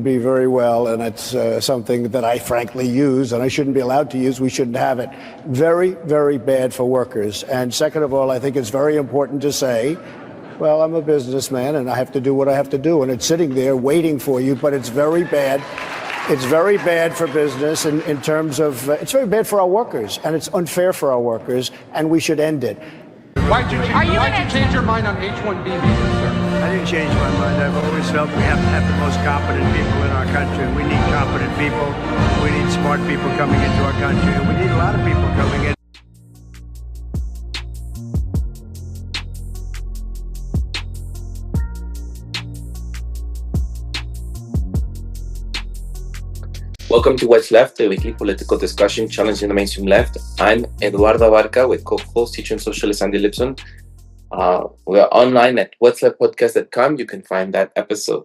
be very well, and it's something that I frankly use, and I shouldn't be allowed to use. We shouldn't have it. Very, very bad for workers. And second of all, I think it's very important to say, well, I'm a businessman and I have to do what I have to do, and it's sitting there waiting for you, but it's very bad. It's very bad for business in terms of, it's very bad for our workers, and it's unfair for our workers, and we should end it. Why'd you change your mind on H1B visas, sir? I didn't change my mind. I've always felt we have to have the most competent people in our country. We need competent people. We need smart people coming into our country. And we need a lot of people coming in. Welcome to What's Left, the weekly political discussion challenging the mainstream left. I'm Eduardo Abarca with co-host, teacher and socialist Andy Lipson. We are online at Whatsleftpodcast.com. You can find that episode.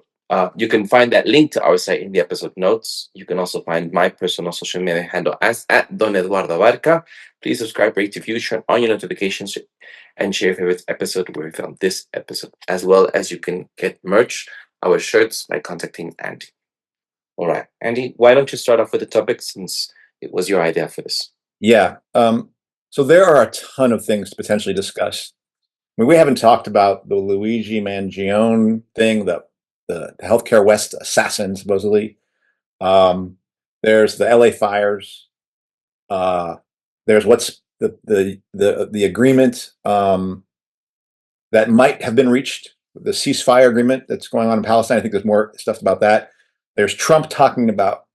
You can find that link to our site in the episode notes. You can also find my personal social media handle as at Don Eduardo Abarca. Please subscribe, rate, review, turn on your notifications, and share your favorite episode where we found this episode. As well as you can get merch, our shirts, by contacting Andy. All right, Andy, why don't you start off with the topic since it was your idea for this? Yeah. So there are a ton of things to potentially discuss. I mean, we haven't talked about the Luigi Mangione thing, the Healthcare West assassin, supposedly. There's the LA fires. There's what's the agreement that might have been reached, the ceasefire agreement that's going on in Palestine. I think there's more stuff about that. There's Trump talking about,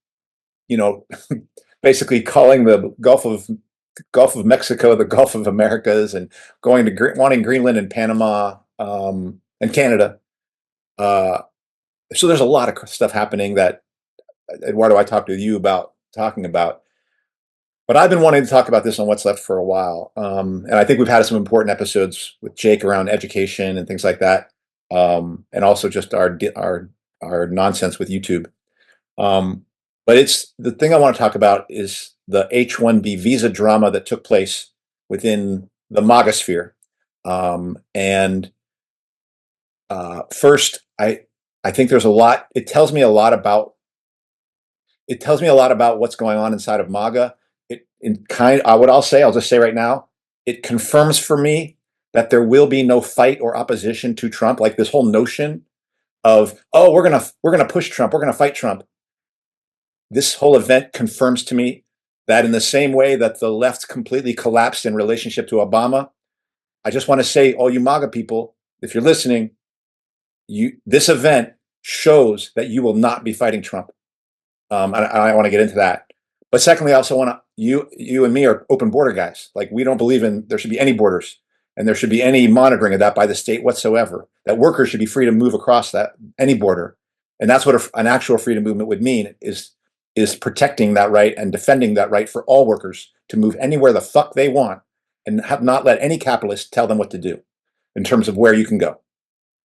basically calling the Gulf of Mexico the Gulf of Americas, and wanting Greenland and Panama and Canada. So there's a lot of stuff happening that, Eduardo, I talked to you about talking about. But I've been wanting to talk about this on What's Left for a while, and I think we've had some important episodes with Jake around education and things like that, and also just our nonsense with YouTube. But it's the thing I want to talk about is the H1B visa drama that took place within the MAGA sphere. First, I think there's a lot. It tells me a lot about what's going on inside of MAGA. What I'll just say right now, it confirms for me that there will be no fight or opposition to Trump. Like this whole notion of, we're gonna push Trump, we're gonna fight Trump. This whole event confirms to me that in the same way that the left completely collapsed in relationship to Obama, I just want to say, all you MAGA people, if you're listening, this event shows that you will not be fighting Trump. I want to get into that. But secondly, I also want to, you and me are open border guys. Like, we don't believe there should be any borders, and there should be any monitoring of that by the state whatsoever. That workers should be free to move across any border. And that's what an actual freedom movement would mean, is protecting that right and defending that right for all workers to move anywhere the fuck they want, and not let any capitalist tell them what to do in terms of where you can go.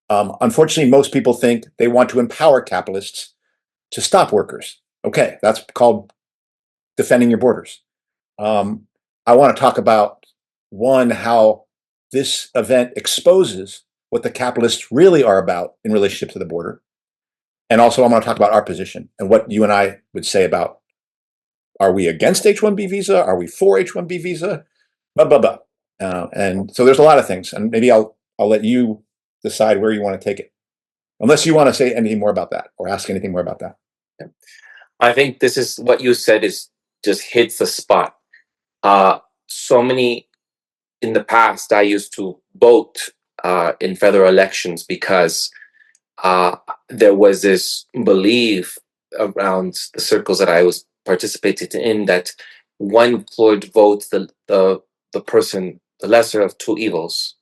Unfortunately, most people think they want to empower capitalists to stop workers. Okay, that's called defending your borders. I want to talk about, one, how this event exposes what the capitalists really are about in relationship to the border. And also, I want to talk about our position and what you and I would say about, are we against H1B visa? Are we for H1B visa? And so there's a lot of things, and maybe I'll let you decide where you want to take it, unless you want to say anything more about that or ask anything more about that. Yeah. I think this is what you said is just hits the spot. So many in the past, I used to vote in federal elections because there was this belief around the circles that I was participated in that one employed votes the person, the lesser of two evils,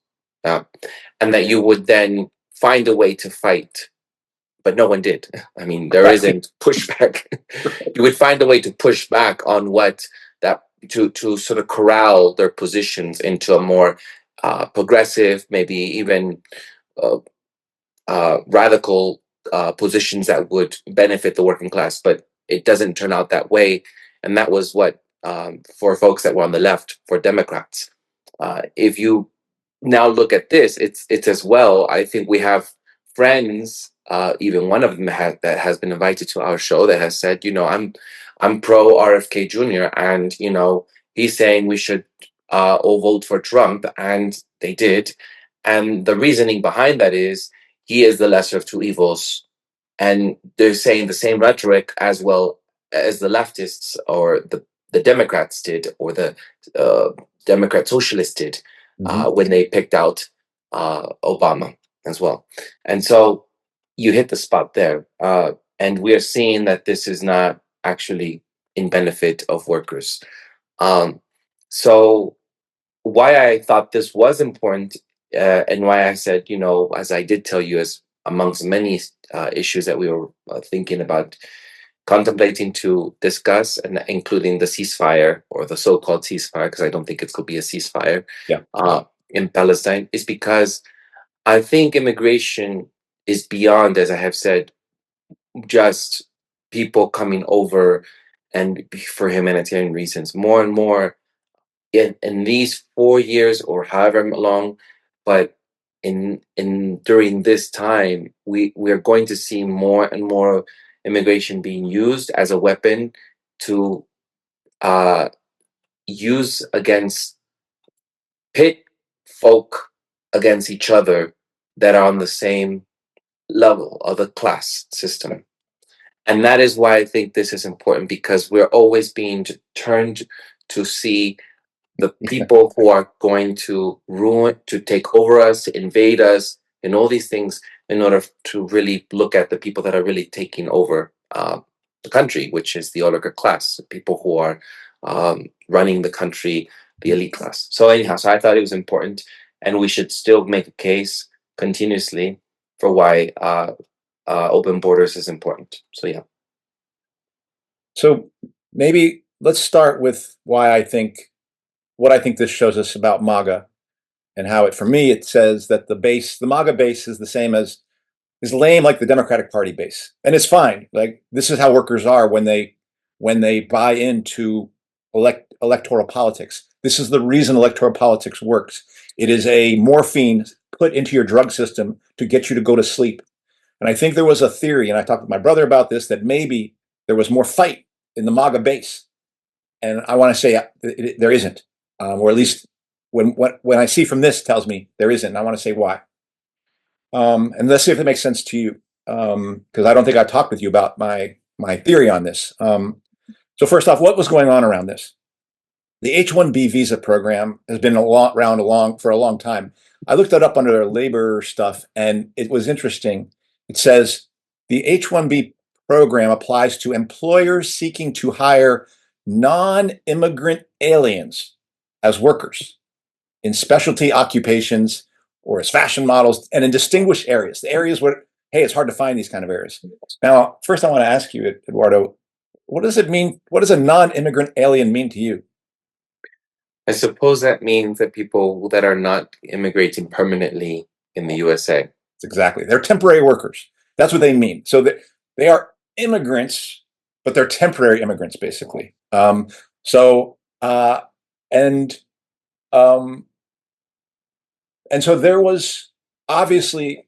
and that you would then find a way to fight. But no one did. I mean, there isn't pushback. You would find a way to push back on to sort of corral their positions into a more progressive, maybe even radical positions that would benefit the working class. But it doesn't turn out that way. And that was what, for folks that were on the left, for Democrats. If you now look at this, it's as well. I think we have friends even one of them that has been invited to our show that has said, I'm pro RFK Jr. and he's saying we should all vote for Trump, and they did. And the reasoning behind that is he is the lesser of two evils, and they're saying the same rhetoric as well as the leftists or the Democrats did, or the uh, Democrat socialists did when they picked out Obama as well. And so you hit the spot there. And we are seeing that this is not actually in benefit of workers. So why I thought this was important, and why I said, as I did tell you, as amongst many issues that we were thinking about contemplating to discuss, and including the ceasefire, or the so-called ceasefire, because I don't think it could be a ceasefire, Yeah. in Palestine, is because I think immigration is beyond, as I have said, just people coming over and for humanitarian reasons. More and more in these 4 years or however long, but in during this time, we're going to see more and more immigration being used as a weapon to uh, use against pit folk against each other that are on the same level of the class system. And that is why I think this is important, because we're always being turned to see the people who are going to to take over us, to invade us, and all these things, in order to really look at the people that are really taking over the country, which is the oligarch class, the people who are running the country, the elite class. So anyhow, so I thought it was important, and we should still make a case continuously for why open borders is important. So yeah. So maybe let's start with what I think this shows us about MAGA, and how for me, it says that the MAGA base is the same as, is lame like the Democratic Party base. And it's fine. Like, this is how workers are when they buy into electoral politics. This is the reason electoral politics works. It is a morphine put into your drug system to get you to go to sleep. And I think there was a theory, and I talked with my brother about this, that maybe there was more fight in the MAGA base. And I want to say there isn't, or at least when I see from this tells me there isn't. And I want to say why. And let's see if it makes sense to you, because I don't think I talked with you about my theory on this. So first off, what was going on around this? The H1B visa program has been around for a long time. I looked it up under their labor stuff, and it was interesting. It says the H1B program applies to employers seeking to hire non-immigrant aliens as workers in specialty occupations, or as fashion models, and in distinguished areas, the areas where, hey, it's hard to find these kind of areas. Now, first I want to ask you, Eduardo, what does it mean? What does a non-immigrant alien mean to you? I suppose that means that people that are not immigrating permanently in the USA. Exactly. They're temporary workers. That's what they mean. So they are immigrants, but they're temporary immigrants, basically. And so there was, obviously,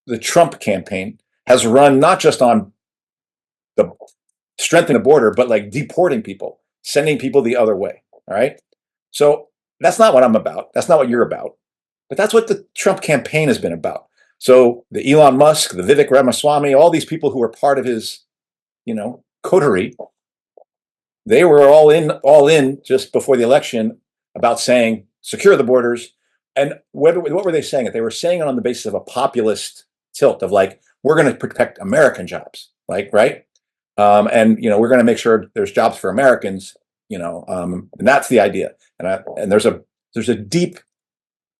the Trump campaign has run not just on the strengthening the border, but like deporting people, sending people the other way. All right. So that's not what I'm about. That's not what you're about. But that's what the Trump campaign has been about. So the Elon Musk, the Vivek Ramaswamy, all these people who were part of his, coterie, they were all in just before the election about saying secure the borders. And what were they saying? They were saying it on the basis of a populist tilt of like, we're going to protect American jobs, like, right? And we're going to make sure there's jobs for Americans, and that's the idea. And there's a deep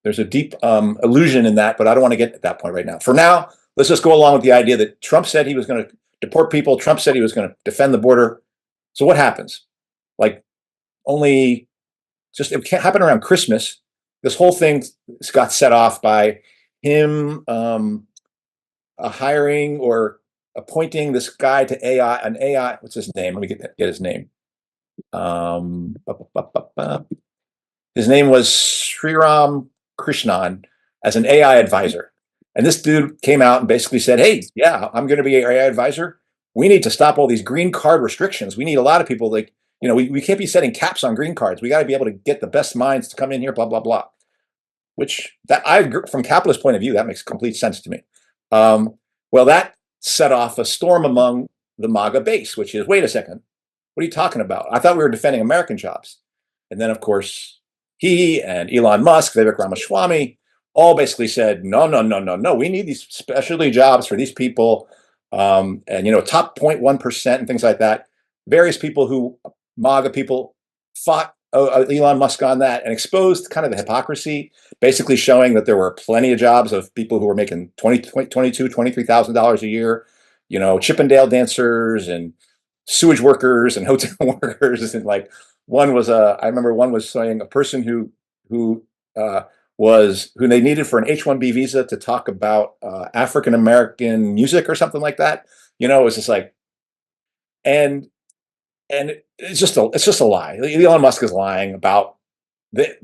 illusion in that, but I don't want to get at that point right now. For now, let's just go along with the idea that Trump said he was going to deport people. Trump said he was going to defend the border. So what happens? Like, it can't happen around Christmas. This whole thing got set off by him hiring or appointing this guy to an AI. What's his name? Let me get his name. His name was Sriram Krishnan as an AI advisor. And this dude came out and basically said, hey, yeah, I'm going to be AI advisor. We need to stop all these green card restrictions. We need a lot of people like, we can't be setting caps on green cards. We got to be able to get the best minds to come in here, blah, blah, blah. Which from capitalist point of view, that makes complete sense to me. Well, that set off a storm among the MAGA base, which is, wait a second, what are you talking about? I thought we were defending American jobs. And then, of course, he and Elon Musk, Vivek Ramaswamy, all basically said, no, no, no, no, no. We need these specialty jobs for these people, and top 0.1% and things like that. Various people MAGA people, fought Elon Musk on that and exposed kind of the hypocrisy, basically showing that there were plenty of jobs of people who were making $23,000 a year, Chippendale dancers and sewage workers and hotel workers, and like I remember one was saying a person who they needed for an H1B visa to talk about African American music or something like that. It was just like, and it's just a lie. Elon Musk is lying about the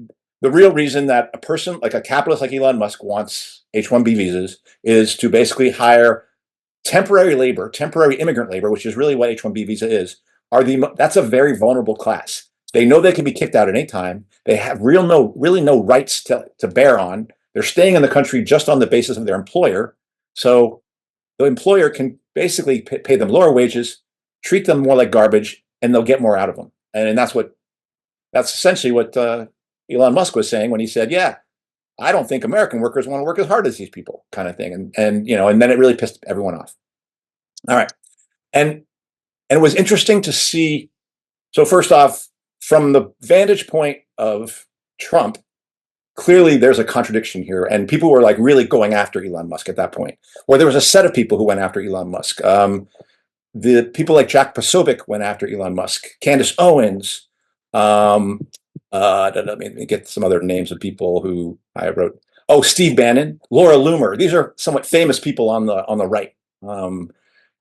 real reason that a person like a capitalist like Elon Musk wants H1B visas is to basically hire temporary labor, temporary immigrant labor, which is really what H1B visa is. That's a very vulnerable class. They know they can be kicked out at any time. They have really no rights to bear on. They're staying in the country just on the basis of their employer. So the employer can basically pay them lower wages, treat them more like garbage, and they'll get more out of them. And that's essentially what Elon Musk was saying when he said, yeah, I don't think American workers want to work as hard as these people, kind of thing. And then it really pissed everyone off. All right. And it was interesting to see. So first off, from the vantage point of Trump, clearly there's a contradiction here. And people were like really going after Elon Musk at that point, or there was a set of people who went after Elon Musk. The people like Jack Posobiec went after Elon Musk, Candace Owens, let me get some other names of people who I wrote. Oh, Steve Bannon, Laura Loomer. These are somewhat famous people on the right.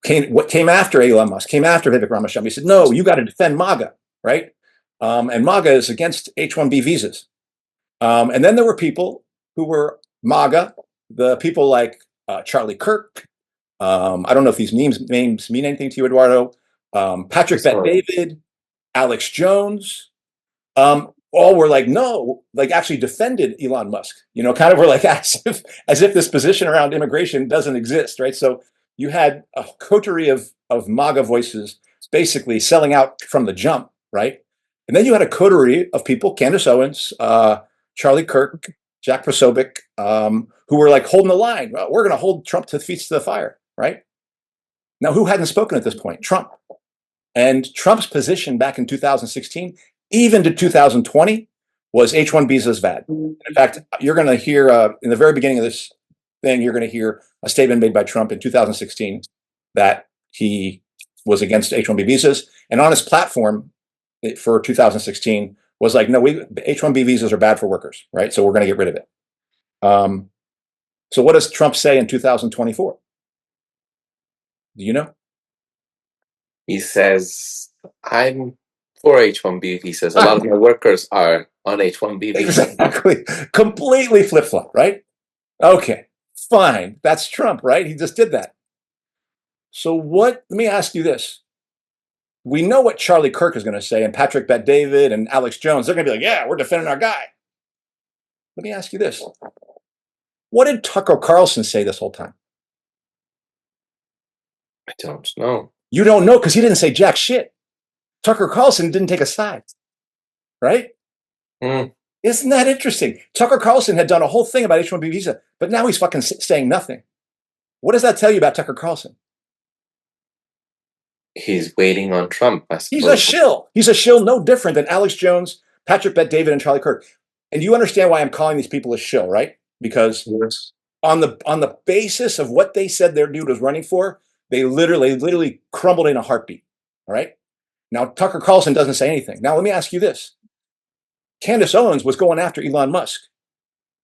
Came after Elon Musk, came after Vivek Ramaswamy. He said, no, you got to defend MAGA, right? And MAGA is against H1B visas. And then there were people who were MAGA, the people like Charlie Kirk. I don't know if these names mean anything to you, Eduardo. Patrick Bet-David, Alex Jones. All were like, no, like actually defended Elon Musk, kind of were like as if this position around immigration doesn't exist, right? So you had a coterie of MAGA voices basically selling out from the jump, right? And then you had a coterie of people, Candace Owens, Charlie Kirk, Jack Posobiec, who were like holding the line. Well, we're going to hold Trump to the feet to the fire, right? Now, who hadn't spoken at this point? Trump. And Trump's position back in 2016, even to 2020, was H1 visas bad. In fact, you're going to hear in the very beginning of this thing, you're going to hear a statement made by Trump in 2016 that he was against H1B visas. And on his platform for 2016 was like, no, H1B visas are bad for workers, right? So we're going to get rid of it. So what does Trump say in 2024? Do you know? He says, I'm for H1B visas. A lot of my workers are on H1B visas. Exactly. Completely flip-flop, right? Okay, fine. That's Trump, right? He just did that. So let me ask you this. We know what Charlie Kirk is going to say, and Patrick Bet-David and Alex Jones. They're going to be like, yeah, we're defending our guy. Let me ask you this. What did Tucker Carlson say this whole time? I don't know. You don't know because he didn't say jack shit. Tucker Carlson didn't take a side, right? Isn't that interesting? Tucker Carlson had done a whole thing about H1B visa, but now he's fucking saying nothing. What does that tell you about Tucker Carlson? He's waiting on Trump, I suppose. He's a shill. He's a shill no different than Alex Jones, Patrick Bet-David, and Charlie Kirk. And you understand why I'm calling these people a shill, right? Because on the basis of what they said their dude was running for, they literally crumbled in a heartbeat. All right. Now, Tucker Carlson doesn't say anything. Now, let me ask you this. Candace Owens was going after Elon Musk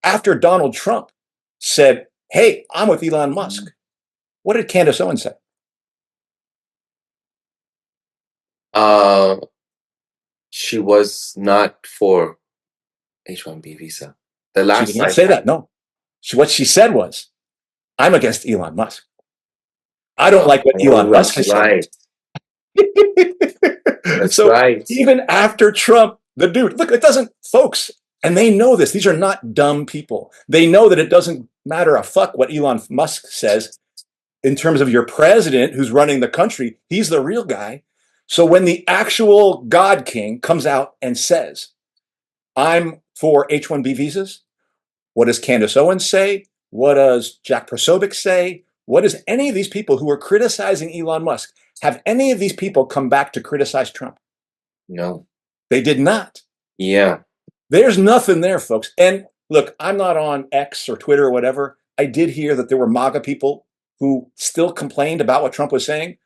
after Donald Trump said, hey, I'm with Elon Musk. What did Candace Owens say? She was not for H1B visa. The last She did not say that. No. What she said was, I'm against Elon Musk. I don't like what Oh, Elon Musk that's has said. right. That's So right. even after Trump, the dude, look, it doesn't, folks, and they know this. These are not dumb people. They know that it doesn't matter a fuck what Elon Musk says in terms of your president who's running the country. He's the real guy. So when the actual God King comes out and says, I'm for H1B visas, what does Candace Owens say? What does Jack Posobiec say? What does any of these people who are criticizing Elon Musk, have any of these people come back to criticize Trump? No. They did not. Yeah. There's nothing there, folks. And look, I'm not on X or Twitter or whatever. I did hear that there were MAGA people who still complained about what Trump was saying.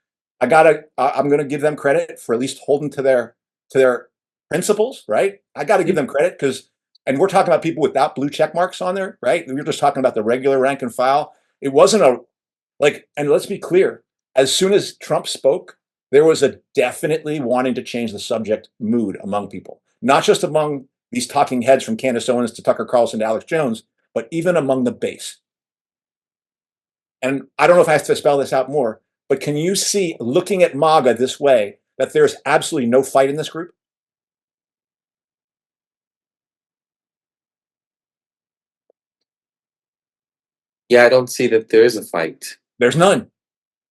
I'm going to give them credit for at least holding to their principles, right? I got to give them credit because, and we're talking about people without blue check marks on there, right? We were just talking about the regular rank and file. It wasn't and let's be clear. As soon as Trump spoke, there was a definitely wanting to change the subject mood among people, not just among these talking heads from Candace Owens to Tucker Carlson to Alex Jones, but even among the base. And I don't know if I have to spell this out more, but can you see, looking at MAGA this way, that there's absolutely no fight in this group? Yeah, I don't see that there is a fight. There's none.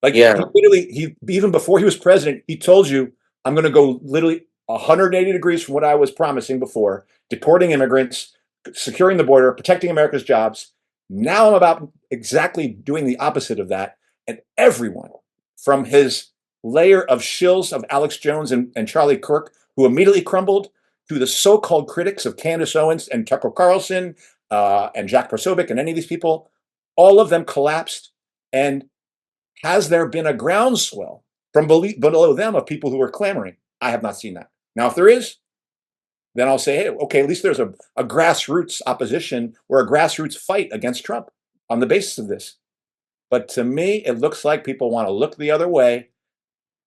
Like, Yeah. he even before he was president, he told you, I'm going to go literally 180 degrees from what I was promising before, deporting immigrants, securing the border, protecting America's jobs. Now I'm about exactly doing the opposite of that. And everyone, from his layer of shills of Alex Jones and Charlie Kirk, who immediately crumbled, to the so-called critics of Candace Owens and Tucker Carlson and Jack Posobiec and any of these people, all of them collapsed. And has there been a groundswell from below them of people who are clamoring? I have not seen that. Now, if there is, then I'll say, hey, okay, at least there's a grassroots opposition or a grassroots fight against Trump on the basis of this. But to me, it looks like people want to look the other way,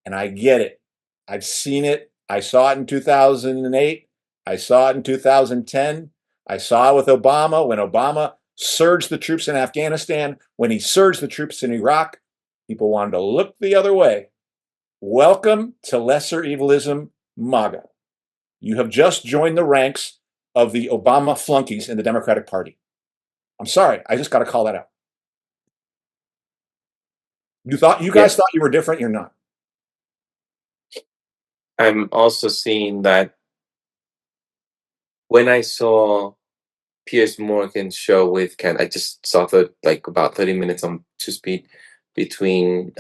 and I get it. I've seen it. I saw it in 2008. I saw it in 2010. I saw it with Obama when Obama surged the troops in Afghanistan, when he surged the troops in Iraq. People wanted to look the other way. Welcome to lesser evilism, MAGA. You have just joined the ranks of the Obama flunkies in the Democratic Party. I'm sorry, I just got to call that out. You guys thought you were different, you're not. I'm also seeing that when I saw Piers Morgan's show with Ken, I just saw about 30 minutes on 2 Speed between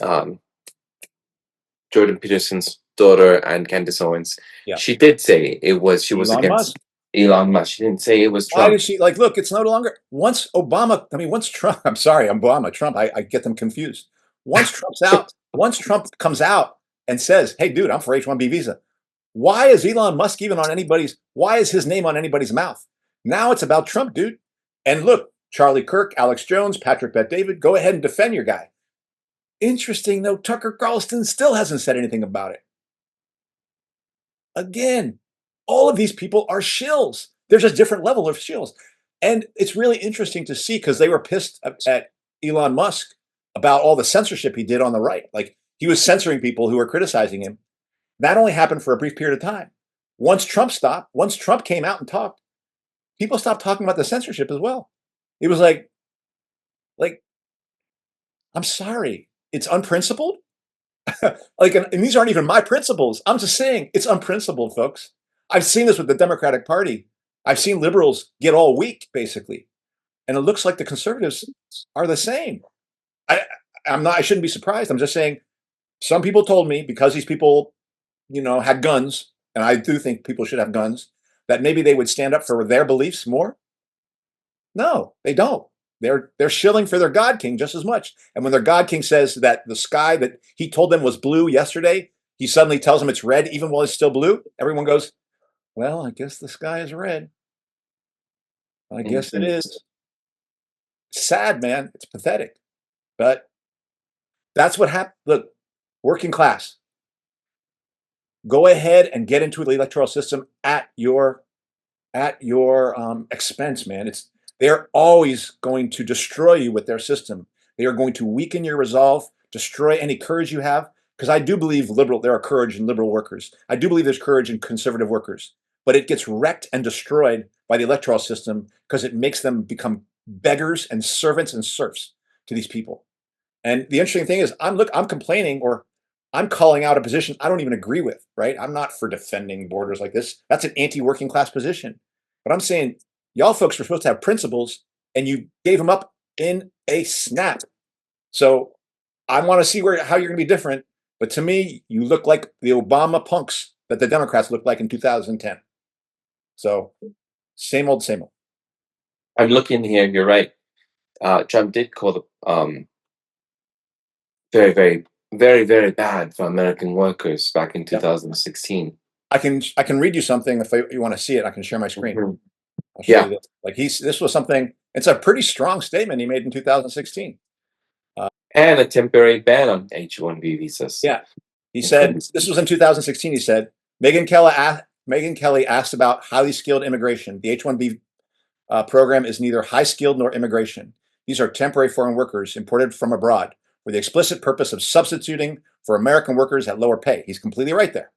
Jordan Peterson's daughter and Candace Owens. Yeah. She did say she was Elon against Musk. Elon Musk. She didn't say it was Why Trump. did she, look, it's no longer, once Trump, I'm sorry, Obama, Trump, I get them confused. Once Trump comes out and says, hey, dude, I'm for H1B visa. Why is Elon Musk why is his name on anybody's mouth? Now it's about Trump, dude. And look, Charlie Kirk, Alex Jones, Patrick Bet-David, go ahead and defend your guy. Interesting, though, Tucker Carlson still hasn't said anything about it. Again, all of these people are shills. There's a different level of shills. And it's really interesting to see because they were pissed at Elon Musk about all the censorship he did on the right. Like, he was censoring people who were criticizing him. That only happened for a brief period of time. Once Trump came out and talked, people stopped talking about the censorship as well. It was like, I'm sorry, it's unprincipled. And these aren't even my principles. I'm just saying it's unprincipled, folks. I've seen this with the Democratic Party. I've seen liberals get all weak, basically. And it looks like the conservatives are the same. I shouldn't be surprised. I'm just saying some people told me because these people, had guns, and I do think people should have guns, that maybe they would stand up for their beliefs more. No, they don't. They're shilling for their God King just as much. And when their God King says that the sky that he told them was blue yesterday, he suddenly tells them it's red even while it's still blue. Everyone goes, well, I guess the sky is red. I guess it is. It's sad, man. It's pathetic. But that's what happened. Look, working class. Go ahead and get into the electoral system at your expense, man. They're always going to destroy you with their system. They are going to weaken your resolve, destroy any courage you have. Because I do believe there are courage in liberal workers. I do believe there's courage in conservative workers, but it gets wrecked and destroyed by the electoral system because it makes them become beggars and servants and serfs to these people. And the interesting thing is, I'm complaining, or I'm calling out a position I don't even agree with, right? I'm not for defending borders like this. That's an anti-working class position. But I'm saying, y'all folks were supposed to have principles, and you gave them up in a snap. So I want to see how you're going to be different. But to me, you look like the Obama punks that the Democrats looked like in 2010. So same old, same old. I'm looking here. You're right. Trump did call the very, very, very, very bad for American workers back in 2016. I can read you something if you want to see it. I can share my screen. Mhm. I'll show Yeah. you this. Like this was something. It's a pretty strong statement he made in 2016. And a temporary ban on H1B visas. Yeah, he said this was in 2016. He said Megan Kelly asked about highly skilled immigration. The H1B program is neither high skilled nor immigration. These are temporary foreign workers imported from abroad for the explicit purpose of substituting for American workers at lower pay. He's completely right there.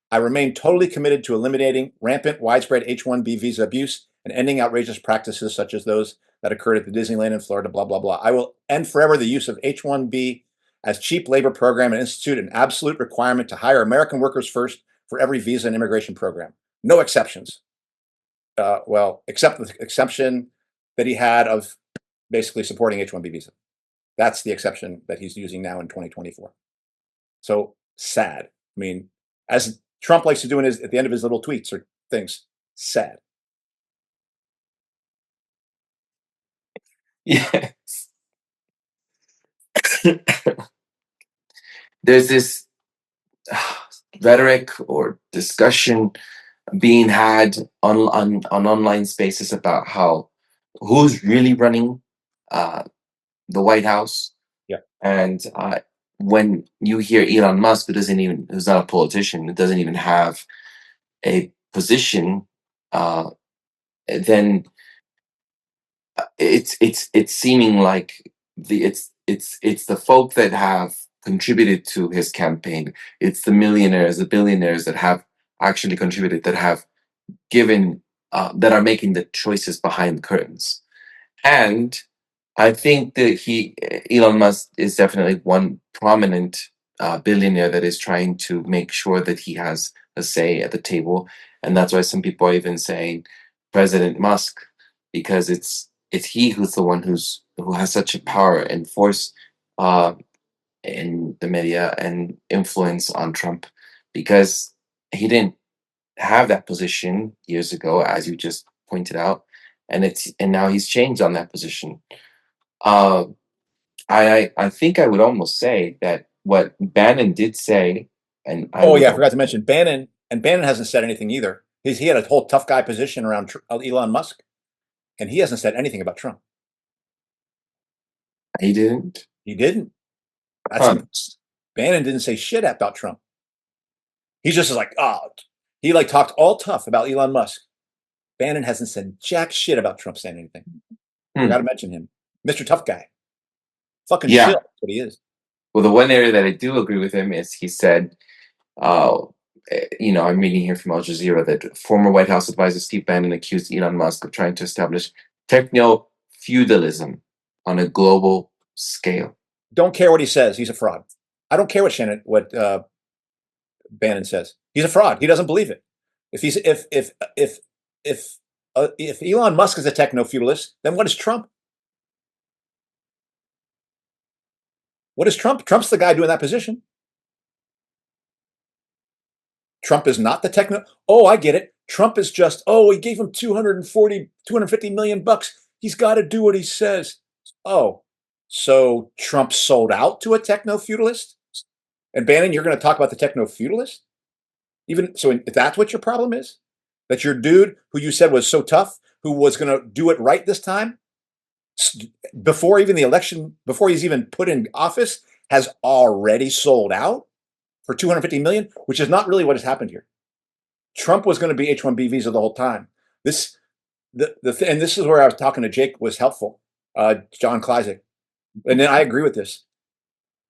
I remain totally committed to eliminating rampant, widespread H1B visa abuse and ending outrageous practices such as those that occurred at the Disneyland in Florida, blah, blah, blah. I will end forever the use of H1B as cheap labor program and institute an absolute requirement to hire American workers first for every visa and immigration program. No exceptions. Except the exception that he had of basically supporting H1B visa. That's the exception that he's using now in 2024. So sad. I mean, as Trump likes to do at the end of his little tweets or things, sad. Yes. There's this rhetoric or discussion being had on online spaces about who's really running the White House. Yeah. And when you hear Elon Musk, who's not a politician, who doesn't even have a position, then it's seeming like it's the folk that have contributed to his campaign. It's the millionaires, the billionaires that have actually contributed, that have given, that are making the choices behind the curtains. And I think that Elon Musk is definitely one prominent billionaire that is trying to make sure that he has a say at the table, and that's why some people are even saying President Musk, because it's he who's the one who has such a power and force uh, in the media and influence on Trump, because he didn't have that position years ago, as you just pointed out, and now he's changed on that position. Uh, I think I would almost say that what Bannon did say, and I forgot to mention Bannon, and Bannon hasn't said anything either. He had a whole tough guy position around Elon Musk, and he hasn't said anything about Trump. He didn't. He didn't. Bannon didn't say shit about Trump. He's just like, he talked all tough about Elon Musk. Bannon hasn't said jack shit about Trump saying anything. Got to mention him, Mr. Tough Guy. Fucking shit. That's what he is. Well, the one area that I do agree with him is he said, I'm reading here from Al Jazeera that former White House advisor Steve Bannon accused Elon Musk of trying to establish techno-feudalism on a global scale. Don't care what he says. He's a fraud. I don't care what Bannon says. He's a fraud. He doesn't believe it. If Elon Musk is a techno-feudalist, then what is Trump? What is Trump? Trump's the guy doing that position. Trump is not the techno. Oh, I get it. Trump is just, he gave him 250 million bucks. He's got to do what he says. Oh, so Trump sold out to a techno-feudalist? And Bannon, you're going to talk about the techno-feudalist? Even so, if that's what your problem is, that your dude who you said was so tough, who was going to do it right this time, before even the election, before he's even put in office, has already sold out for 250 million, which is not really what has happened here. Trump was going to be H1B visa the whole time. And this is where I was talking to Jake was helpful, John Kleisig. And then I agree with this.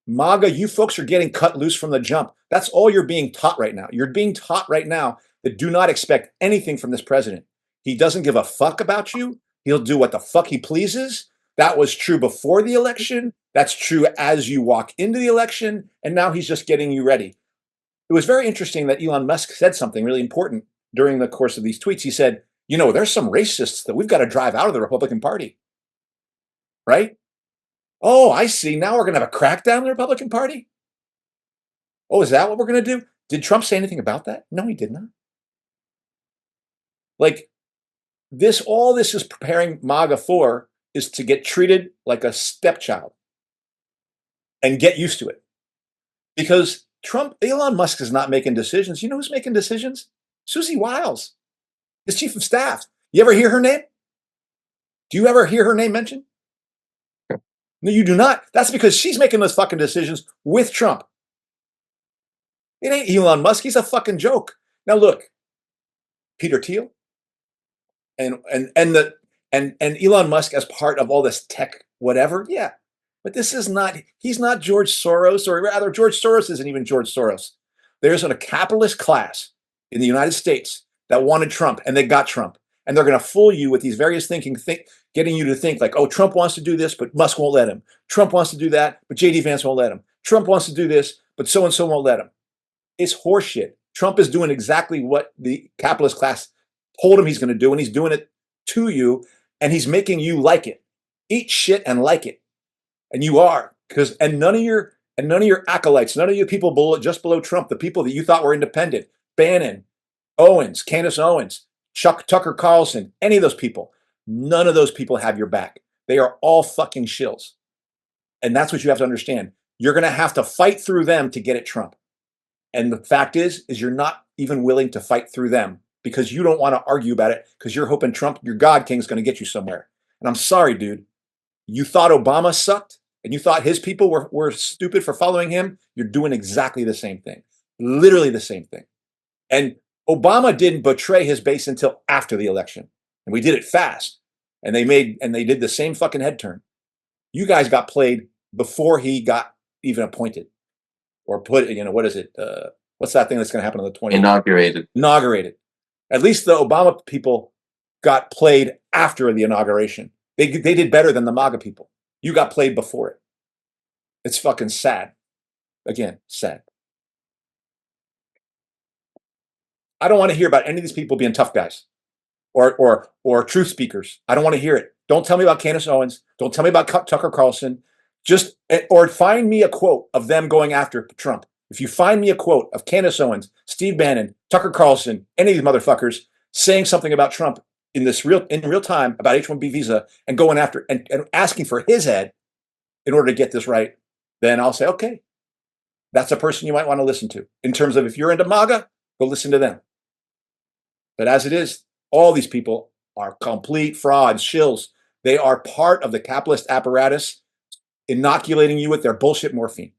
MAGA, you folks are getting cut loose from the jump. That's all you're being taught right now. You're being taught right now that do not expect anything from this president. He doesn't give a fuck about you. He'll do what the fuck he pleases. That was true before the election. That's true as you walk into the election. And now he's just getting you ready. It was very interesting that Elon Musk said something really important during the course of these tweets. He said, there's some racists that we've got to drive out of the Republican Party. Right? Oh, I see. Now we're going to have a crackdown on the Republican Party? Oh, is that what we're going to do? Did Trump say anything about that? No, he did not. Like all this is preparing MAGA for is to get treated like a stepchild and get used to it. Because Elon Musk is not making decisions. You know who's making decisions? Susie Wiles, his chief of staff. You ever hear her name? Do you ever hear her name mentioned? No, you do not. That's because she's making those fucking decisions with Trump. It ain't Elon Musk. He's a fucking joke. Now look, Peter Thiel and Elon Musk as part of all this tech whatever. Yeah, but he's not George Soros, or rather George Soros isn't even George Soros. There's a capitalist class in the United States that wanted Trump, and they got Trump. And they're going to fool you with these various getting you to think like, oh, Trump wants to do this, but Musk won't let him. Trump wants to do that, but JD Vance won't let him. Trump wants to do this, but so-and-so won't let him. It's horseshit. Trump is doing exactly what the capitalist class told him he's going to do, and he's doing it to you, and he's making you like it. Eat shit and like it. And you are. And none of your acolytes, none of you people just below Trump, the people that you thought were independent, Bannon, Owens, Candace Owens, Tucker Carlson, any of those people, none of those people have your back. They are all fucking shills. And that's what you have to understand. You're going to have to fight through them to get at Trump. And the fact is you're not even willing to fight through them because you don't want to argue about it because you're hoping Trump, your God King, is going to get you somewhere. And I'm sorry, dude. You thought Obama sucked and you thought his people were stupid for following him. You're doing exactly the same thing. Literally the same thing. And Obama didn't betray his base until after the election. And we did it fast. And they did the same fucking head turn. You guys got played before he got even appointed. Or put, what is it? What's that thing that's going to happen on the 20th? Inaugurated. At least the Obama people got played after the inauguration. They did better than the MAGA people. You got played before it. It's fucking sad. Again, sad. I don't want to hear about any of these people being tough guys or truth speakers. I don't want to hear it. Don't tell me about Candace Owens. Don't tell me about Tucker Carlson. Or find me a quote of them going after Trump. If you find me a quote of Candace Owens, Steve Bannon, Tucker Carlson, any of these motherfuckers saying something about Trump in real time about H1B visa and going after and asking for his head in order to get this right, then I'll say, okay, that's a person you might want to listen to. In terms of if you're into MAGA, go listen to them. But as it is, all these people are complete frauds, shills. They are part of the capitalist apparatus, inoculating you with their bullshit morphine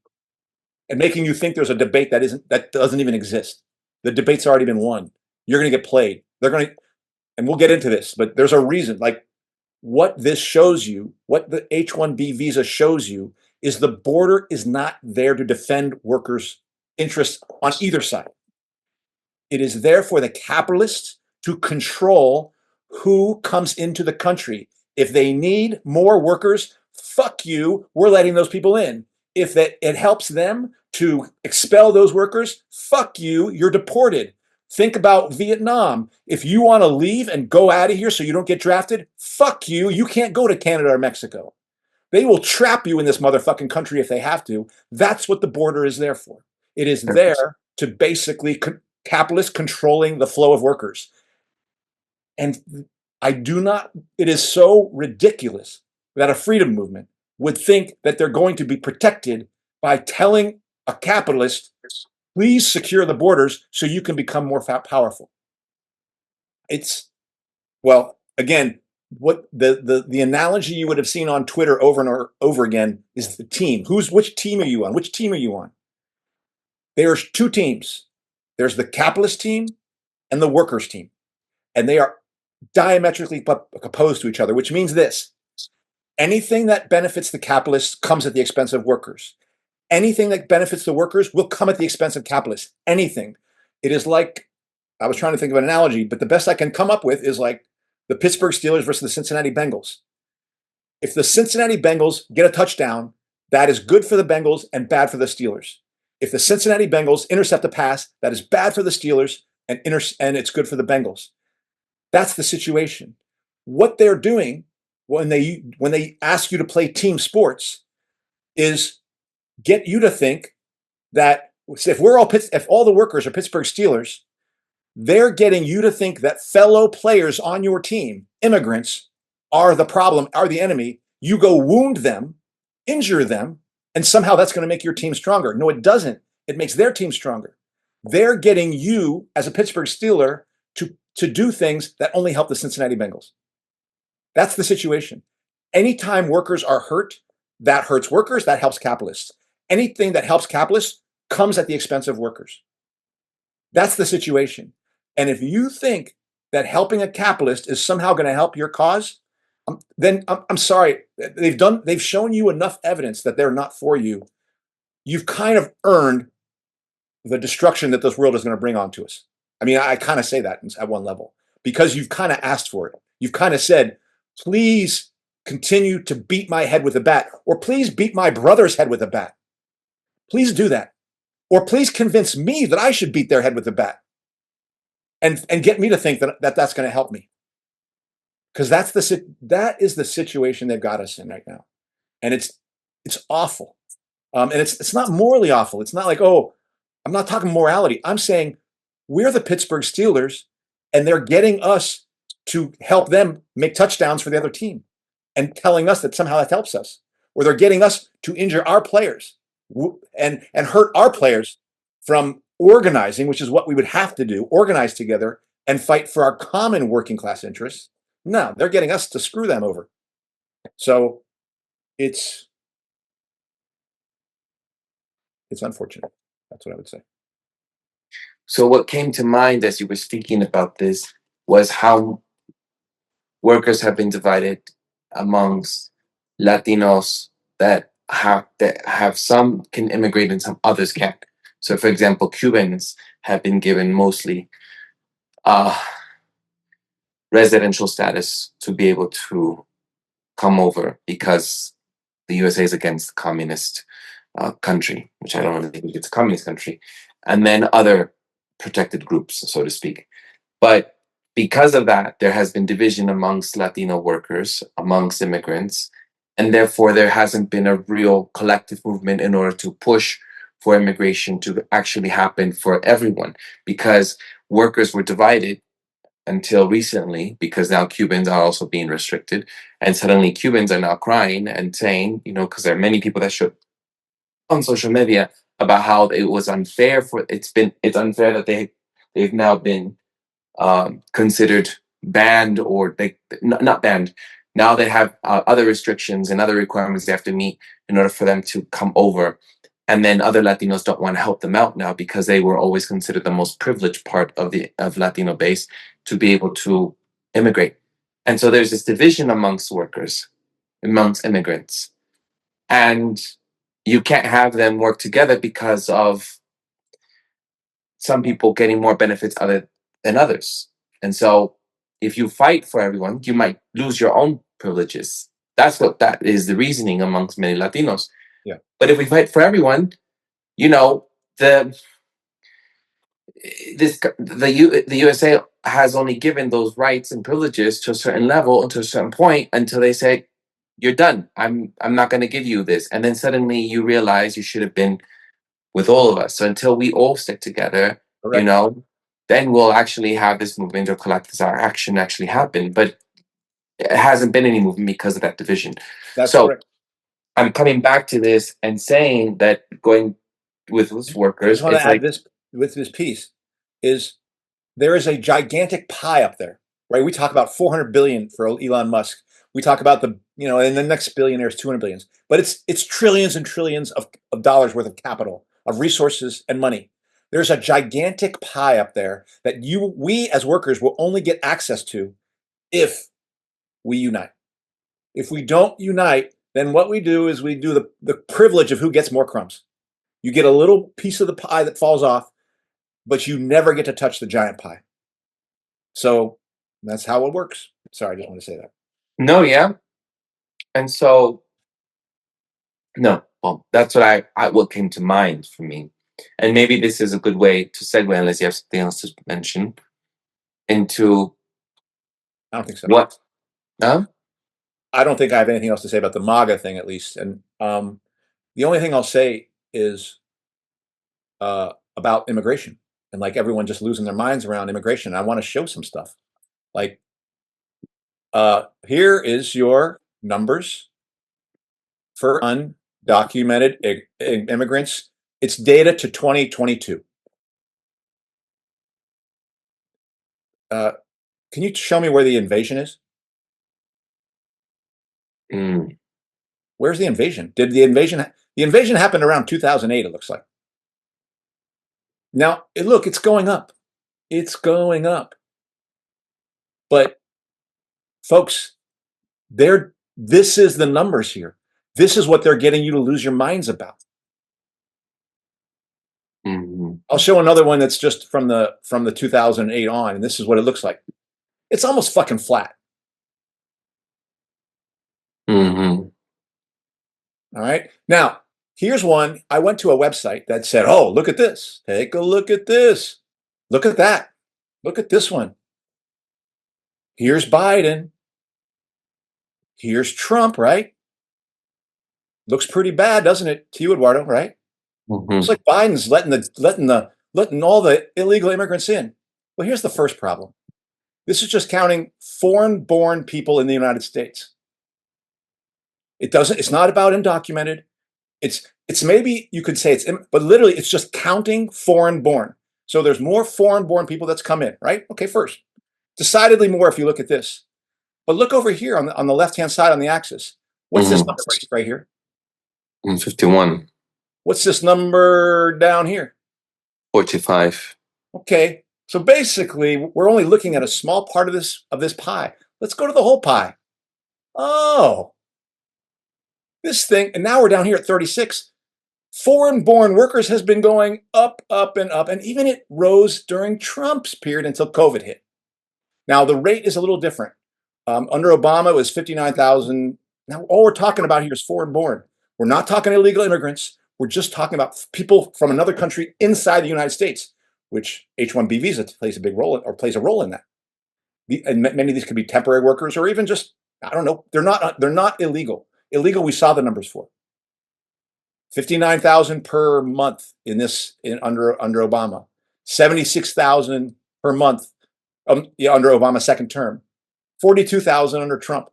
and making you think there's a debate that doesn't even exist. The debate's already been won. You're going to get played. And we'll get into this, but there's a reason. Like what this shows you, what the H1B visa shows you, is the border is not there to defend workers' interests on either side. It is there for the capitalists to control who comes into the country. If they need more workers, fuck you, we're letting those people in. If it helps them to expel those workers, fuck you, you're deported. Think about Vietnam. If you want to leave and go out of here so you don't get drafted, fuck you, you can't go to Canada or Mexico. They will trap you in this motherfucking country if they have to. That's what the border is there for. It is there to basically capitalists controlling the flow of workers. And it is so ridiculous that a freedom movement would think that they're going to be protected by telling a capitalist, please secure the borders so you can become more powerful. Again, what the analogy you would have seen on Twitter over and over again is the team. Which team are you on? Which team are you on? There's two teams. There's the capitalist team and the workers team. And they are diametrically opposed to each other, which means this. Anything that benefits the capitalists comes at the expense of workers. Anything that benefits the workers will come at the expense of capitalists. Anything. It is like, I was trying to think of an analogy, but the best I can come up with is like the Pittsburgh Steelers versus the Cincinnati Bengals. If the Cincinnati Bengals get a touchdown, that is good for the Bengals and bad for the Steelers. If the Cincinnati Bengals intercept a pass, that is bad for the Steelers and it's good for the Bengals. That's the situation. What they're doing when they ask you to play team sports is get you to think that if all the workers are Pittsburgh Steelers, they're getting you to think that fellow players on your team, immigrants, are the problem, are the enemy. You go wound them, injure them, and somehow that's going to make your team stronger. No, it doesn't. It makes their team stronger. They're getting you as a Pittsburgh Steeler to do things that only help the Cincinnati Bengals. That's the situation. Anytime workers are hurt, that hurts workers, that helps capitalists. Anything that helps capitalists comes at the expense of workers. That's the situation. And if you think that helping a capitalist is somehow going to help your cause, then I'm sorry. They've shown you enough evidence that they're not for you. You've kind of earned the destruction that this world is going to bring onto us. I mean, I kind of say that at one level because you've kind of asked for it. You've kind of said, please continue to beat my head with a bat, or please beat my brother's head with a bat. Please do that. Or please convince me that I should beat their head with a bat and get me to think that that's going to help me. Because that is the situation they've got us in right now. And it's awful. And it's not morally awful. It's not like, oh, I'm not talking morality. I'm saying we're the Pittsburgh Steelers and they're getting us to help them make touchdowns for the other team and telling us that somehow that helps us. Or they're getting us to injure our players and hurt our players from organizing, which is what we would have to do, organize together and fight for our common working class interests. No, they're getting us to screw them over. So it's unfortunate. That's what I would say. So what came to mind as you were speaking about this was how workers have been divided amongst Latinos that have some can immigrate and some others can't. So, for example, Cubans have been given mostly residential status to be able to come over because the USA is against communist country, which I don't really think it's a communist country, and then other protected groups, so to speak. But because of that, there has been division amongst Latino workers, amongst immigrants, and therefore there hasn't been a real collective movement in order to push for immigration to actually happen for everyone, because workers were divided until recently, because now Cubans are also being restricted, and suddenly Cubans are now crying and saying, because there are many people that show on social media about how it was unfair it's unfair that they've now been considered banned, or they not banned. Now they have other restrictions and other requirements they have to meet in order for them to come over. And then other Latinos don't want to help them out now because they were always considered the most privileged part of Latino base to be able to immigrate. And so there's this division amongst workers, amongst immigrants. And you can't have them work together because of some people getting more benefits other than others. And so if you fight for everyone, you might lose your own privileges. That is the reasoning amongst many Latinos. Yeah. But if we fight for everyone, the USA has only given those rights and privileges to a certain level and to a certain point until they say, you're done. I'm not going to give you this. And then suddenly you realize you should have been with all of us. So until we all stick together, Correct. then we'll actually have this movement or collective action actually happen. But it hasn't been any movement because of that division. That's so correct. I'm coming back to this and saying that going with those I workers, just want to it's add like, this with this piece is there is a gigantic pie up there, right? We talk about 400 billion for Elon Musk. We talk about and the next billionaire is 200 billions, but it's trillions and trillions of dollars worth of capital, of resources and money. There's a gigantic pie up there that we as workers will only get access to if we unite. If we don't unite, then what we do is we do the privilege of who gets more crumbs. You get a little piece of the pie that falls off, but you never get to touch the giant pie. So that's how it works. Sorry, I just want to say that. No, yeah. And so, no, well, that's what came to mind for me. And maybe this is a good way to segue, unless you have something else to mention, into I don't think so. what? Huh? I don't think I have anything else to say about the MAGA thing, at least. And the only thing I'll say is about immigration and like everyone just losing their minds around immigration. I want to show some stuff. Like, here is your numbers for undocumented immigrants. It's data to 2022. Can you show me where the invasion is? Where's the invasion? Did the invasion happened around 2008, it looks like. Now, look, it's going up. It's going up. But folks, this is the numbers here. This is what they're getting you to lose your minds about. I'll show another one that's just from the 2008 on, and this is what it looks like. It's almost fucking flat. All right. Now, here's one. I went to a website that said, oh, look at this. Take a look at this. Look at that. Look at this one. Here's Biden. Here's Trump, right? Looks pretty bad, doesn't it, to you, Eduardo, right? It's like Biden's letting all the illegal immigrants in. Well, here's the first problem. This is just counting foreign-born people in the United States. It's not about undocumented. It's maybe you could say but literally it's just counting foreign-born. So there's more foreign-born people that's come in, right? Okay, first. Decidedly more if you look at this. But look over here on the left-hand side on the axis. What's this number right here? 51. What's this number down here? 45. Okay. So basically, we're only looking at a small part of this pie. Let's go to the whole pie. Oh. This thing, and now we're down here at 36. Foreign-born workers has been going up, up, and up, and even it rose during Trump's period until COVID hit. Now, the rate is a little different. Under Obama, it was 59,000. Now, all we're talking about here is foreign-born. We're not talking illegal immigrants. We're just talking about people from another country inside the United States, which H1B visa plays a role in that. And many of these could be temporary workers or even just, I don't know, they're not illegal. Illegal, we saw the numbers for. 59,000 per month under Obama. 76,000 per month under Obama's second term. 42,000 under Trump.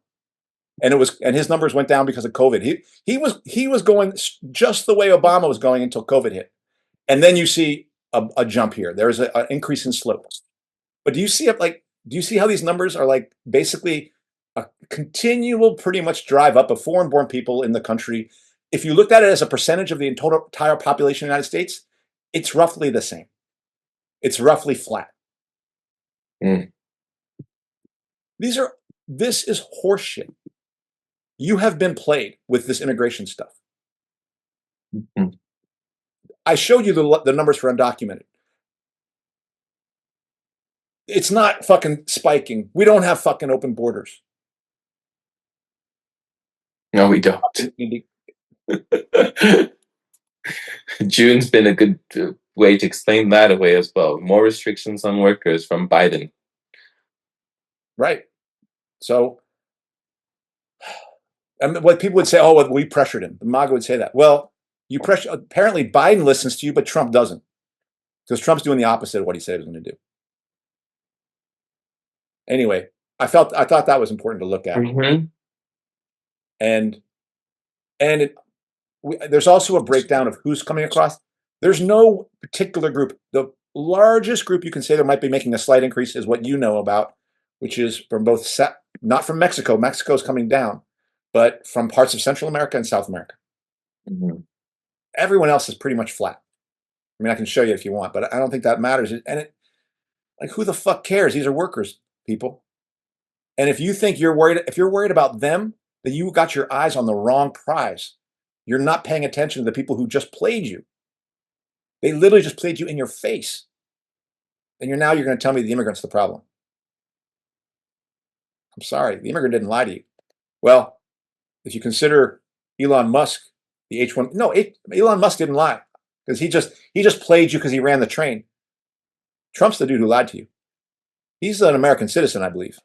And his numbers went down because of COVID. He was going just the way Obama was going until COVID hit. And then you see a jump here. There's an increase in slope. But do you see how these numbers are like basically a continual pretty much drive up of foreign-born people in the country? If you looked at it as a percentage of the entire population of the United States, it's roughly the same. It's roughly flat. This is horseshit. You have been played with this immigration stuff. I showed you the numbers for undocumented. It's not fucking spiking. We don't have fucking open borders. No, we don't. June's been a good way to explain that away as well. More restrictions on workers from Biden. Right. So, and what people would say, oh, well, we pressured him. The MAGA would say that. Well, apparently Biden listens to you, but Trump doesn't. Because Trump's doing the opposite of what he said he was going to do. Anyway, I thought that was important to look at. And there's also a breakdown of who's coming across. There's no particular group. The largest group you can say there might be making a slight increase is what you know about, which is from not from Mexico. Mexico's coming down, but from parts of Central America and South America. Everyone else is pretty much flat. I mean, I can show you if you want, but I don't think that matters. And like, who the fuck cares? These are workers, people. And if you think you're worried about them, that you got your eyes on the wrong prize. You're not paying attention to the people who just played you. They literally just played you in your face. And you're going to tell me the immigrant's the problem. I'm sorry, the immigrant didn't lie to you. Well, if you consider Elon Musk, the H1, no, Elon Musk didn't lie because he just played you because he ran the train. Trump's the dude who lied to you. He's an American citizen, I believe.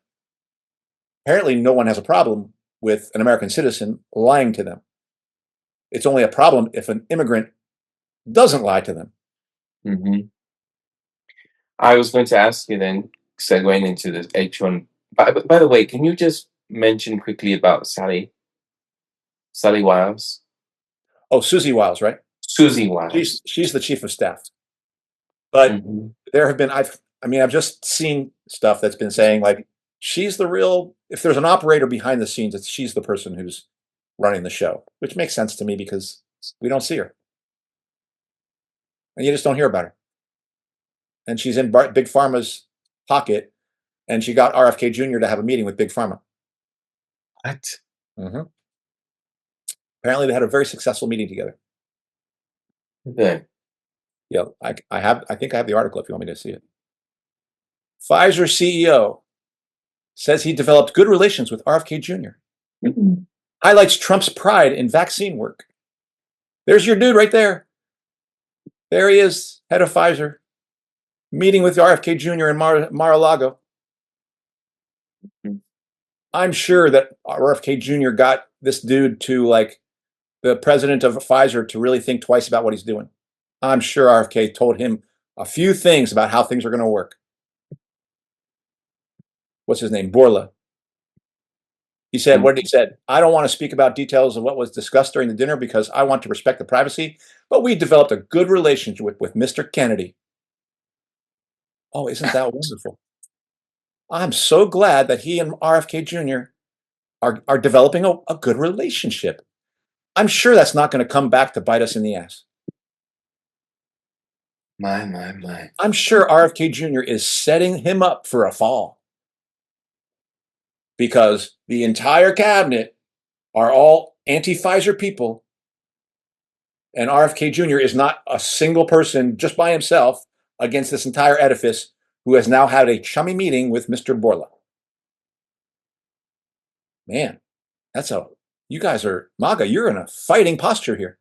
Apparently, no one has a problem with an American citizen lying to them. It's only a problem if an immigrant doesn't lie to them. Mm-hmm. I was going to ask you then, segueing into the H1. By the way, can you just mention quickly about Sally Wiles? Oh, Susie Wiles, right? Susie Wiles. She's the chief of staff. But Mm-hmm. there have been I've just seen stuff that's been saying like she's the real. If there's an operator behind the scenes, she's the person who's running the show, which makes sense to me because we don't see her, and you just don't hear about her. And she's in Big Pharma's pocket, and she got RFK Jr. to have a meeting with Big Pharma. What? Mm-hmm. Apparently, they had a very successful meeting together. Good. Yeah, I think I have the article if you want me to see it. Pfizer CEO says he developed good relations with RFK Jr. Mm-hmm. Highlights Trump's pride in vaccine work. There's your dude right there. There he is, head of Pfizer, meeting with RFK Jr. in Mar-a-Lago. Mm-hmm. I'm sure that RFK Jr. got this dude to like the president of Pfizer to really think twice about what he's doing. I'm sure RFK told him a few things about how things are going to work. What's his name? Borla. He said, what did he said? I don't want to speak about details of what was discussed during the dinner because I want to respect the privacy, but we developed a good relationship with Mr. Kennedy. Oh, isn't that wonderful? I'm so glad that he and RFK Jr. are developing a good relationship. I'm sure that's not going to come back to bite us in the ass. My. I'm sure RFK Jr. is setting him up for a fall because the entire cabinet are all anti-Pfizer people, and RFK Jr. is not a single person just by himself against this entire edifice who has now had a chummy meeting with Mr. Borla. Man, you guys are, MAGA, you're in a fighting posture here.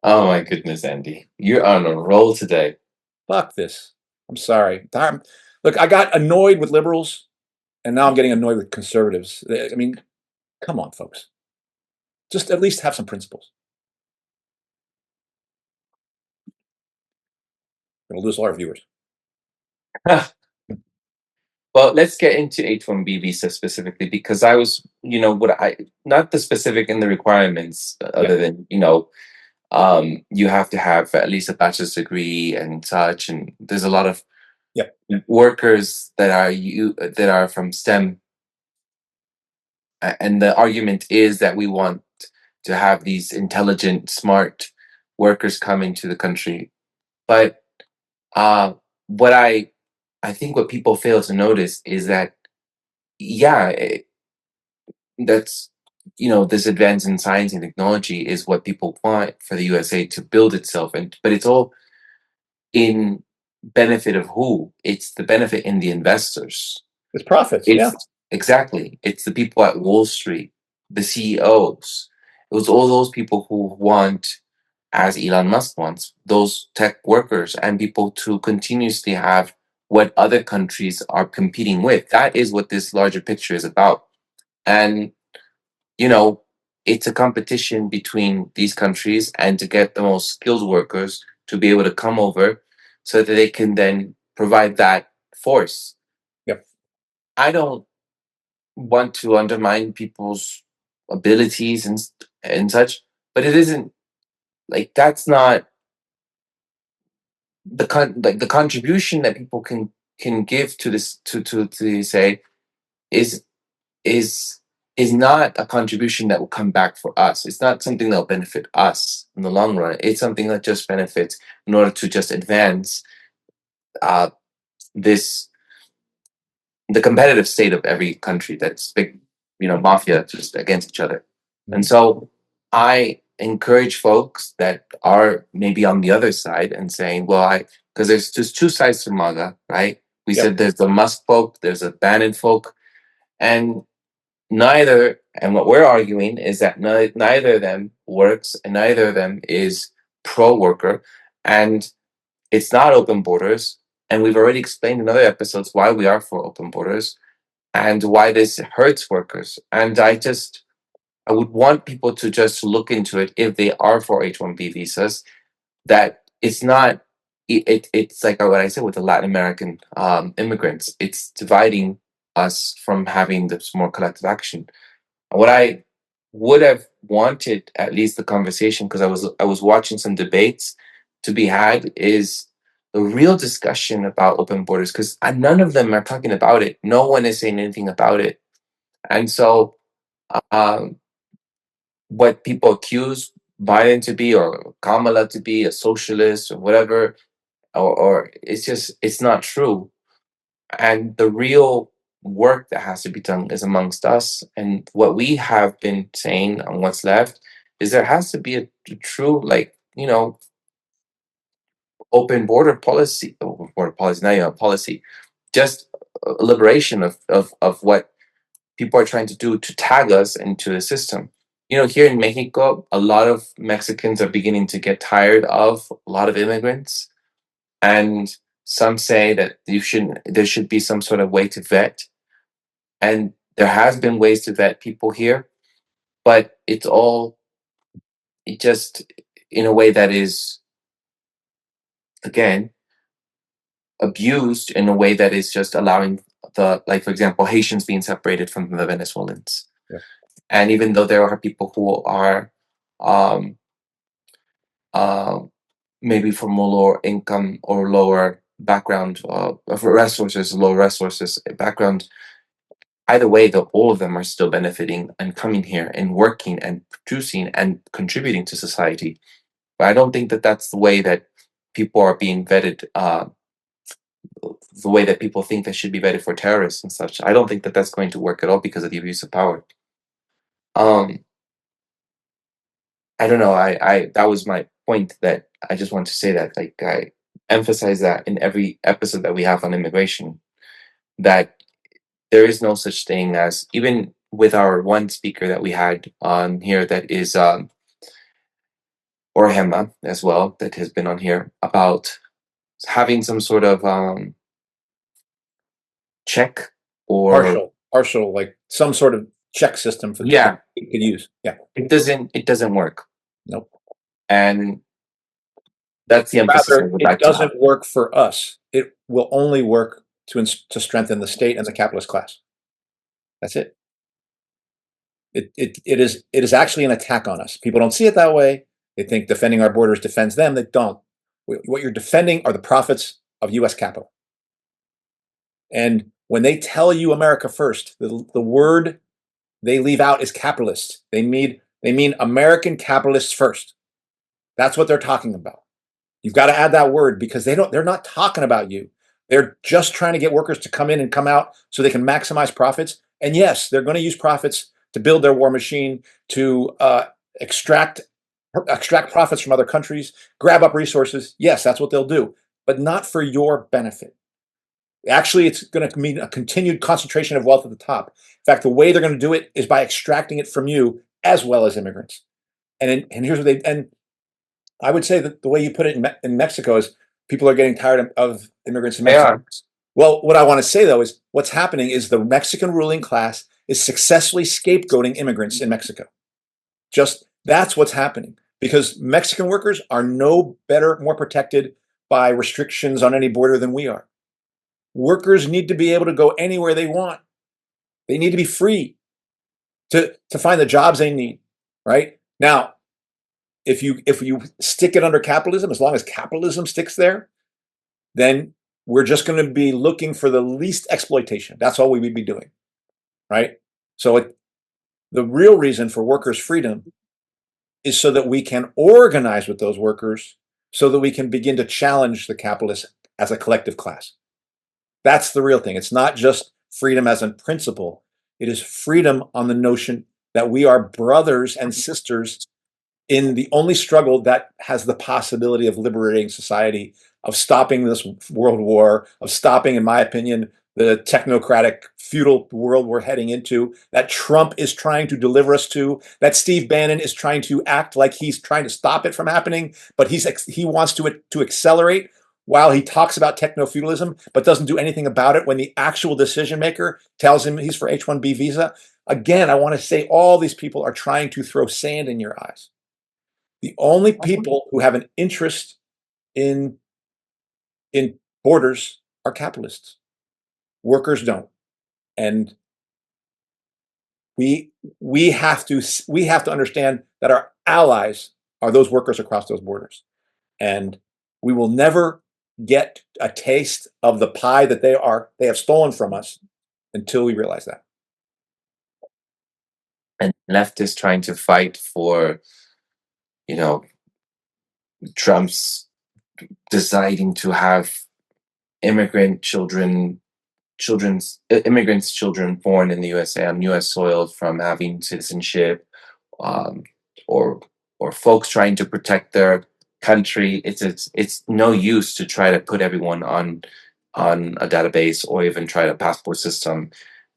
Oh my goodness, Andy. You're on a roll today. Fuck this. I'm sorry. Look, I got annoyed with liberals, and now I'm getting annoyed with conservatives. I mean, come on, folks. Just at least have some principles. We'll lose all our viewers. Well, let's get into H1B visa specifically because I was, not the specific in the requirements other than, you have to have at least a bachelor's degree and such. And there's a lot of workers that are from STEM. And the argument is that we want to have these intelligent, smart workers come into the country. But what I think what people fail to notice is that, that's, this advance in science and technology is what people want for the USA to build itself. But it's all in benefit of who? It's the benefit in the investors. It's profits, Exactly. It's the people at Wall Street, the CEOs. It was all those people who want, as Elon Musk wants, those tech workers and people to continuously have what other countries are competing with. That is what this larger picture is about. And, it's a competition between these countries and to get the most skilled workers to be able to come over so that they can then provide that force. Yep. I don't want to undermine people's abilities and such, but it isn't like that's not the contribution that people can give to this to say is is is not a contribution that will come back for us. It's not something that will benefit us in the long run. It's something that just benefits in order to just advance this the competitive state of every country that's big, mafia just against each other. And so I encourage folks that are maybe on the other side and saying, well, because there's just two sides to MAGA, right? We Yep. said there's the Musk folk, there's a Bannon folk, and and what we're arguing is that neither of them works, and neither of them is pro worker, and it's not open borders. And we've already explained in other episodes why we are for open borders and why this hurts workers. And I would want people to just look into it if they are for H1B visas, that it's not, it's like what I said with the Latin American immigrants, it's dividing us from having this more collective action. What I would have wanted, at least the conversation, because I was watching some debates to be had, is the real discussion about open borders, because none of them are talking about it. No one is saying anything about it. And so um, what people accuse Biden to be, or Kamala to be, a socialist or whatever, or it's not true. And the real work that has to be done is amongst us. And what we have been saying on What's Left is there has to be a true, open border policy, not even a policy, just a liberation of what people are trying to do to tag us into the system. Here in Mexico, a lot of Mexicans are beginning to get tired of a lot of immigrants. And some say that there should be some sort of way to vet. And there has been ways to vet people here, but it just in a way that is, again, abused in a way that is just allowing for example, Haitians being separated from the Venezuelans. Yeah. And even though there are people who are um, uh, maybe from a lower income or lower background of low resources background, either way, all of them are still benefiting and coming here and working and producing and contributing to society. But I don't think that that's the way that people are being vetted. The way that people think they should be vetted for terrorists and such. I don't think that that's going to work at all because of the abuse of power. Um, I don't know. I that was my point. That I just want to say that, I emphasize that in every episode that we have on immigration, that there is no such thing as, even with our one speaker that we had on here, that is or Hema as well, that has been on here, about having some sort of check or partial, like some sort of check system for yeah, you can use. Yeah. it doesn't work. Nope. And that's the emphasis. Rather, it doesn't work for us. It will only work to strengthen the state and the capitalist class. That's it. It is actually an attack on us. People don't see it that way. They think defending our borders defends them. They don't. What you're defending are the profits of U.S. capital. And when they tell you America first, the word they leave out is capitalist. They mean American capitalists first. That's what they're talking about. You've got to add that word, because they're not talking about you. They're just trying to get workers to come in and come out so they can maximize profits. And yes, they're going to use profits to build their war machine, to extract profits from other countries, grab up resources. Yes, that's what they'll do, but not for your benefit. Actually, it's going to mean a continued concentration of wealth at the top. In fact, the way they're going to do it is by extracting it from you as well as immigrants. And here's what and I would say that the way you put it in Mexico is people are getting tired of immigrants in Mexico. Yeah. Well, what I want to say, though, is what's happening is the Mexican ruling class is successfully scapegoating immigrants in Mexico. Just that's what's happening, because Mexican workers are no better, more protected by restrictions on any border than we are. Workers need to be able to go anywhere they want. They need to be free to find the jobs they need, right? Now, if you stick it under capitalism, as long as capitalism sticks there, then we're just going to be looking for the least exploitation. That's all we would be doing, right? So the real reason for workers' freedom is so that we can organize with those workers, so that we can begin to challenge the capitalists as a collective class. That's the real thing. It's not just freedom as a principle. It is freedom on the notion that we are brothers and sisters in the only struggle that has the possibility of liberating society, of stopping this world war, of stopping, in my opinion, the technocratic feudal world we're heading into, that Trump is trying to deliver us to, that Steve Bannon is trying to act like he's trying to stop it from happening, but he wants to accelerate while he talks about techno-feudalism, but doesn't do anything about it when the actual decision maker tells him he's for H1B visa. Again, I want to say all these people are trying to throw sand in your eyes. The only people who have an interest in borders are capitalists. Workers don't. And we have to understand that our allies are those workers across those borders. And we will never get a taste of the pie that they have stolen from us until we realize that. And left is trying to fight for, Trump's deciding to have immigrants' children born in the USA on U.S. soil from having citizenship, or folks trying to protect their country. It's no use to try to put everyone on a database or even try a passport system.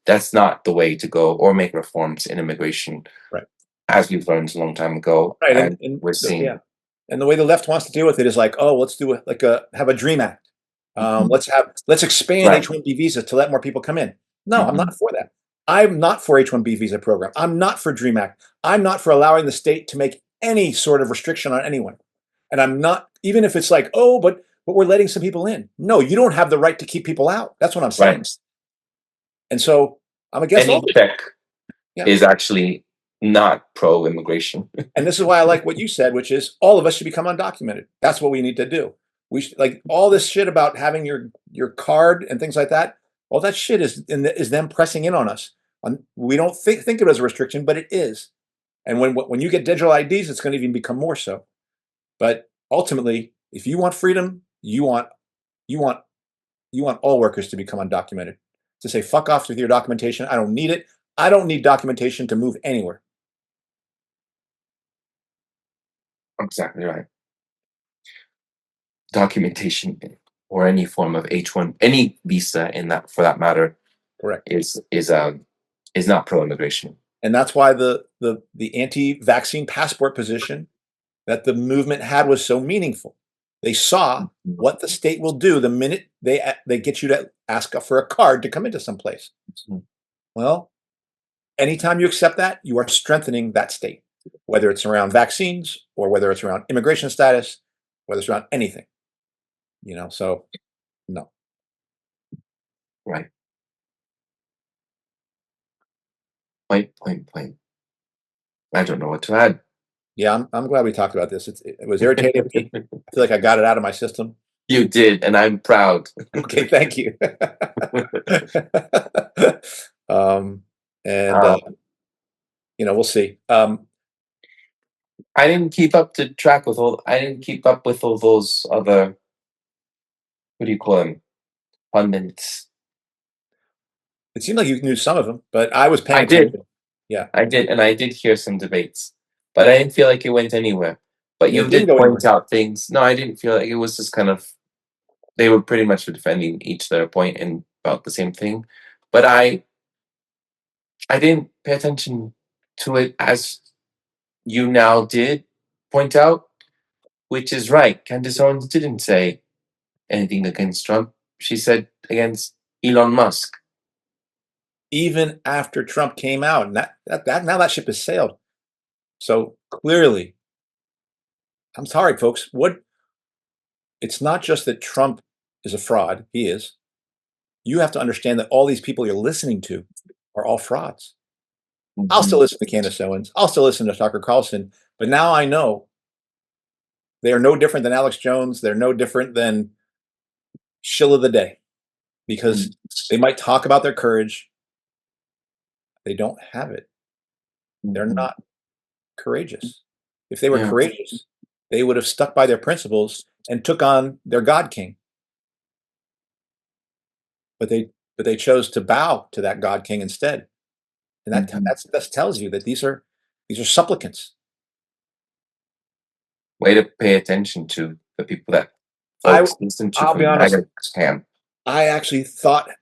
That's not the way to go, or make reforms in immigration, Right? As we've learned a long time ago, Right, and we're seeing. Yeah. And the way the left wants to deal with it is like, oh, let's do have a Dream Act. Let's expand Right. H1B visas to let more people come in. No, I'm Mhm. not for that. I'm not for H1B visa program. I'm not for Dream Act. I'm not for allowing the state to make any sort of restriction on anyone. And I'm not, even if it's like, oh, but we're letting some people in. No, you don't have the right to keep people out. That's what I'm saying. Right. And so I'm against all Any this. check Yeah. is actually not pro-immigration. And this is why I like what you said, which is all of us should become undocumented. That's what we need to do. We should, like, all this shit about having your card and things like that. All that shit is them pressing in on us. We don't think of it as a restriction, but it is. And when you get digital IDs, it's going to even become more so. But ultimately, if you want freedom, you want all workers to become undocumented. To say, fuck off with your documentation. I don't need it. I don't need documentation to move anywhere. Exactly right. Documentation or any form of H1, any visa in that, for that matter, Correct. is not pro-immigration. And that's why the anti-vaccine passport position that the movement had was so meaningful. They saw what the state will do the minute they get you to ask for a card to come into some place. Mhm. Well, anytime you accept that, you are strengthening that state, whether it's around vaccines or whether it's around immigration status, whether it's around anything. So no. Right. Point. I don't know what to add. Yeah, I'm glad we talked about this. It was irritating. I feel like I got it out of my system. You did, and I'm proud. Okay, thank you. We'll see. I didn't keep up to track with all. I didn't keep up with all those other. What do you call them? Pundits. It seemed like you knew some of them, but I was paying I did. attention. Yeah, I did, and I did hear some debates, but I didn't feel like it went anywhere. But you It did didn't go point anywhere. out things. No, I didn't feel like it was just kind of. They were pretty much defending each their point and about the same thing, but I didn't pay attention to it as you now did point out, which is right. Candace Owens didn't say anything against Trump. She said against Elon Musk. Even after Trump came out, and that now that ship has sailed. So clearly, I'm sorry, folks. It's not just that Trump is a fraud. He is. You have to understand that all these people you're listening to are all frauds. I'll still listen to Candace Owens. I'll still listen to Tucker Carlson. But now I know they are no different than Alex Jones. They're no different than shill of the day, because they might talk about their courage. They don't have it. They're not courageous. If they were Yeah. courageous, they would have stuck by their principles and took on their God King. But but they chose to bow to that God King instead. And that tells you that these are supplicants. Way to pay attention to the people that folks listen to. I'll be honest. Scam. I actually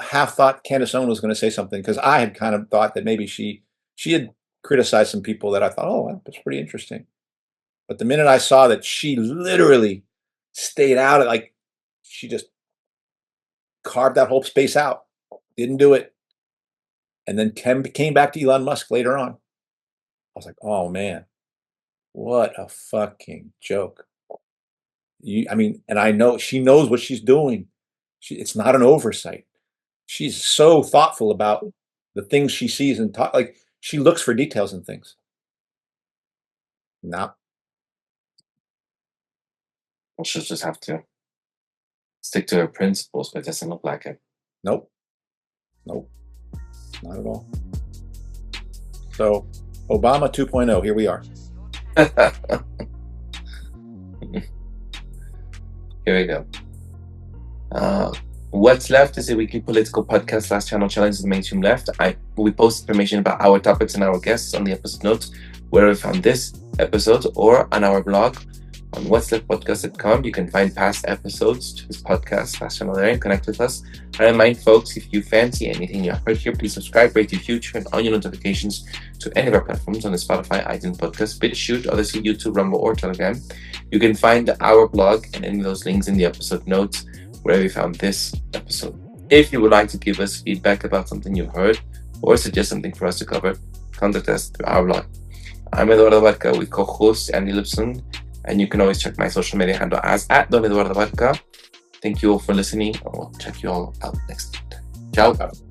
half thought Candace Owen was going to say something, because I had kind of thought that maybe she had criticized some people that I thought, oh, that's pretty interesting. But the minute I saw that she literally stayed out, like she just carved that whole space out, didn't do it, and then came back to Elon Musk later on, I was like, oh man, what a fucking joke. And I know she knows what she's doing. It's not an oversight. She's so thoughtful about the things she sees and like she looks for details in things. No. Well, she'll just have to stick to her principles, but it doesn't look like it. Nope. Not at all. So, Obama 2.0, here we are. Here we go. What's Left is a weekly political podcast. Last channel challenges the mainstream left. We post information about our topics and our guests on the episode notes where we found this episode, or on our blog on Whatsleftpodcast.com. You can find past episodes to this podcast, last channel there, and connect with us. I remind folks, if you fancy anything you heard here, please subscribe, rate, review, turn on your notifications to any of our platforms on the Spotify, iTunes Podcast, BitChute, Odyssey, YouTube, Rumble, or Telegram. You can find our blog and any of those links in the episode notes where we found this episode. If you would like to give us feedback about something you heard or suggest something for us to cover, contact us through our blog. I'm Eduardo Barca with co-host Andy Lipson, and you can always check my social media handle as @Don Eduardo Barca. Thank you all for listening, and we'll check you all out next time. Ciao.